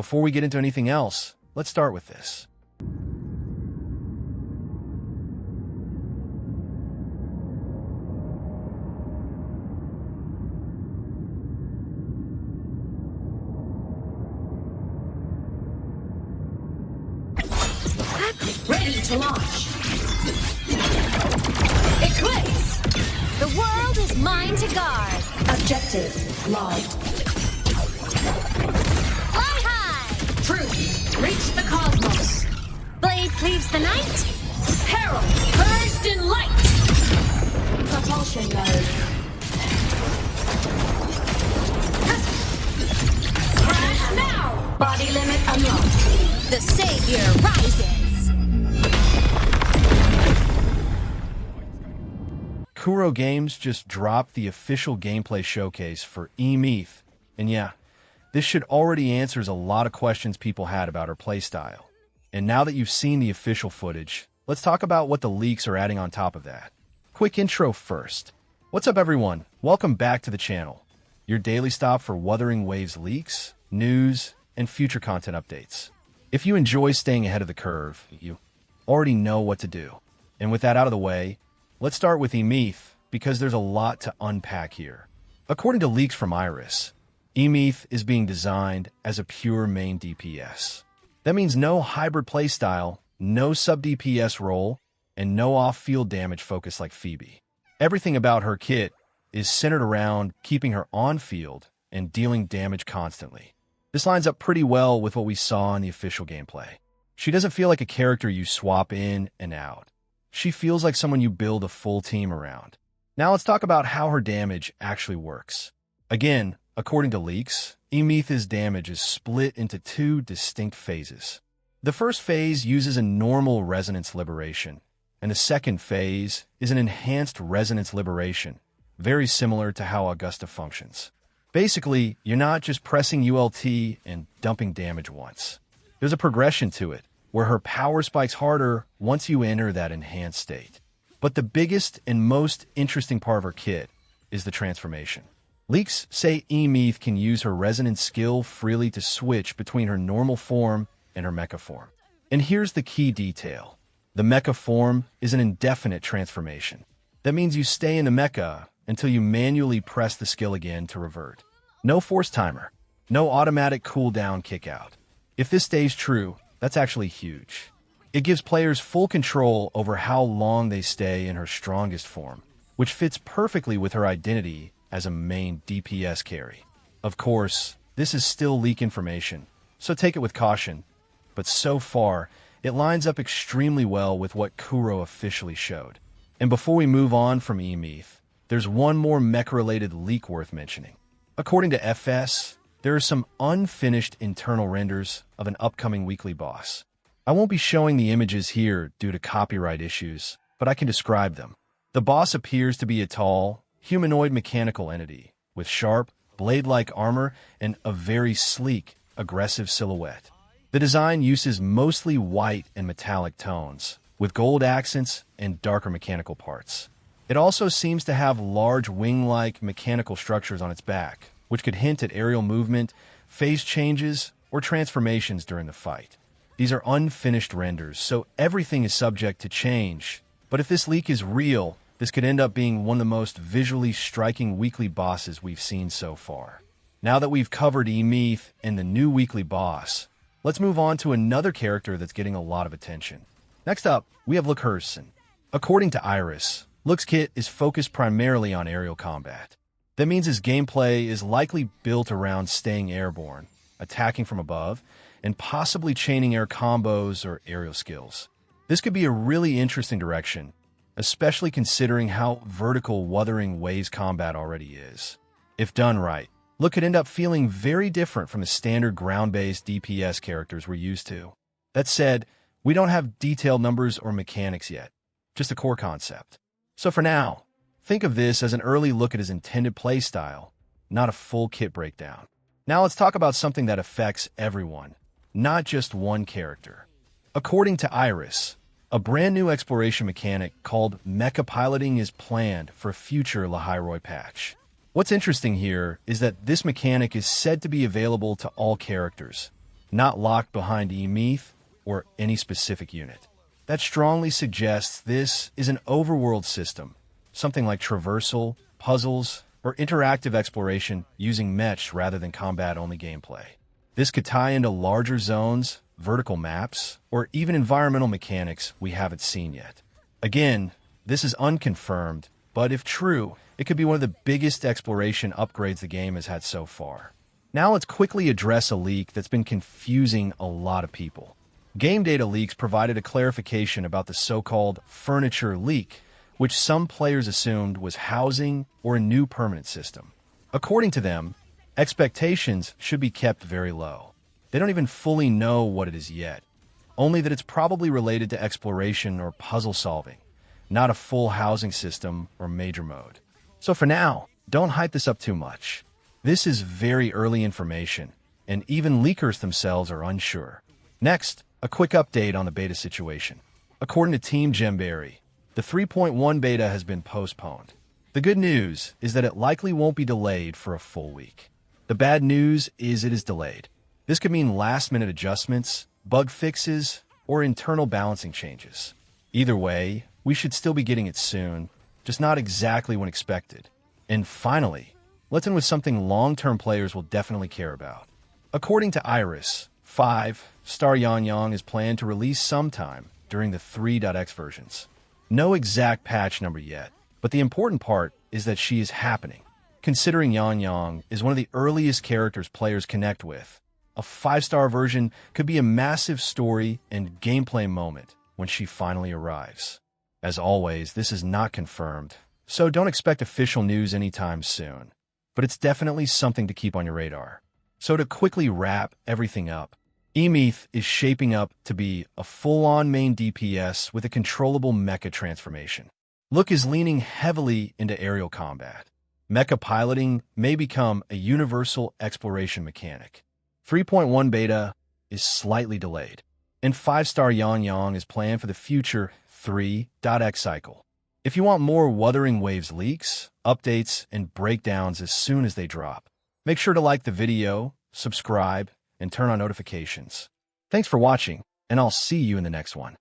before we get into anything else, let's start with this. Ready to launch. Eclipse! The world is mine to guard. Objective logged. Fly high! Truth, reach the cosmos. Blade cleaves the night. Peril, purged in light. Propulsion mode. Crash now! Body limit unlocked. The savior rises. Kuro Games just dropped the official gameplay showcase for Aemeath, and yeah, this should already answers a lot of questions people had about her playstyle. And now that you've seen the official footage, let's talk about what the leaks are adding on top of that. Quick intro first. What's up everyone? Welcome back to the channel, your daily stop for Wuthering Waves leaks, news, and future content updates. If you enjoy staying ahead of the curve, you already know what to do. And with that out of the way, let's start with Aemeath, because there's a lot to unpack here. According to leaks from Iris, Aemeath is being designed as a pure main DPS. That means no hybrid playstyle, no sub-DPS role, and no off-field damage focus like Phoebe. Everything about her kit is centered around keeping her on-field and dealing damage constantly. This lines up pretty well with what we saw in the official gameplay. She doesn't feel like a character you swap in and out. She feels like someone you build a full team around. Now let's talk about how her damage actually works. Again, according to leaks, Aemeath's damage is split into two distinct phases. The first phase uses a normal resonance liberation, and the second phase is an enhanced resonance liberation, very similar to how Augusta functions. Basically, you're not just pressing ULT and dumping damage once. There's a progression to it, where her power spikes harder once you enter that enhanced state. But the biggest and most interesting part of her kit is the transformation. Leaks say Aemeath can use her resonance skill freely to switch between her normal form and her mecha form. And here's the key detail. The mecha form is an indefinite transformation. That means you stay in the mecha until you manually press the skill again to revert. No force timer, no automatic cooldown kickout. If this stays true, that's actually huge. It gives players full control over how long they stay in her strongest form, which fits perfectly with her identity as a main DPS carry. Of course, this is still leak information, so take it with caution, but so far, it lines up extremely well with what Kuro officially showed. And before we move on from Aemeath, there's one more mech-related leak worth mentioning. According to FS, there are some unfinished internal renders of an upcoming weekly boss. I won't be showing the images here due to copyright issues, but I can describe them. The boss appears to be a tall, humanoid mechanical entity with sharp, blade-like armor and a very sleek, aggressive silhouette. The design uses mostly white and metallic tones, with gold accents and darker mechanical parts. It also seems to have large wing-like mechanical structures on its back, which could hint at aerial movement, phase changes, or transformations during the fight. These are unfinished renders, so everything is subject to change. But if this leak is real, this could end up being one of the most visually striking weekly bosses we've seen so far. Now that we've covered Aemeath and the new weekly boss, let's move on to another character that's getting a lot of attention. Next up, we have Luuk Herssen. According to Iris, Luuk's kit is focused primarily on aerial combat. That means his gameplay is likely built around staying airborne, attacking from above, and possibly chaining air combos or aerial skills. This could be a really interesting direction, especially considering how vertical Wuthering Waves combat already is. If done right, Luuk could end up feeling very different from the standard ground-based DPS characters we're used to. That said, we don't have detailed numbers or mechanics yet, just a core concept. So for now, think of this as an early look at his intended playstyle, not a full kit breakdown. Now let's talk about something that affects everyone, not just one character. According to Iris, a brand new exploration mechanic called mecha piloting is planned for a future Lahairoi patch. What's interesting here is that this mechanic is said to be available to all characters, not locked behind Aemeath or any specific unit. That strongly suggests this is an overworld system, something like traversal, puzzles, or interactive exploration using mech rather than combat-only gameplay. This could tie into larger zones, vertical maps, or even environmental mechanics we haven't seen yet. Again, this is unconfirmed, but if true, it could be one of the biggest exploration upgrades the game has had so far. Now let's quickly address a leak that's been confusing a lot of people. Game Data Leaks provided a clarification about the so-called furniture leak, which some players assumed was housing or a new permanent system. According to them, expectations should be kept very low. They don't even fully know what it is yet, only that it's probably related to exploration or puzzle solving, not a full housing system or major mode. So for now, don't hype this up too much. This is very early information, and even leakers themselves are unsure. Next, a quick update on the beta situation. According to Team Gemberry, the 3.1 beta has been postponed. The good news is that it likely won't be delayed for a full week. The bad news is it is delayed. This could mean last-minute adjustments, bug fixes, or internal balancing changes. Either way, we should still be getting it soon, just not exactly when expected. And finally, let's end with something long-term players will definitely care about. According to Iris, 5-star Yangyang is planned to release sometime during the 3.x versions. No exact patch number yet, but the important part is that she is happening. Considering Yangyang is one of the earliest characters players connect with, a 5-star version could be a massive story and gameplay moment when she finally arrives. As always, this is not confirmed, so don't expect official news anytime soon, but it's definitely something to keep on your radar. So to quickly wrap everything up, Aemeath is shaping up to be a full-on main DPS with a controllable mecha transformation. Luuk is leaning heavily into aerial combat. Mecha piloting may become a universal exploration mechanic. 3.1 beta is slightly delayed, and 5-star Yangyang is planned for the future 3.x cycle. If you want more Wuthering Waves leaks, updates, and breakdowns as soon as they drop, make sure to like the video, subscribe, and turn on notifications. Thanks for watching, and I'll see you in the next one.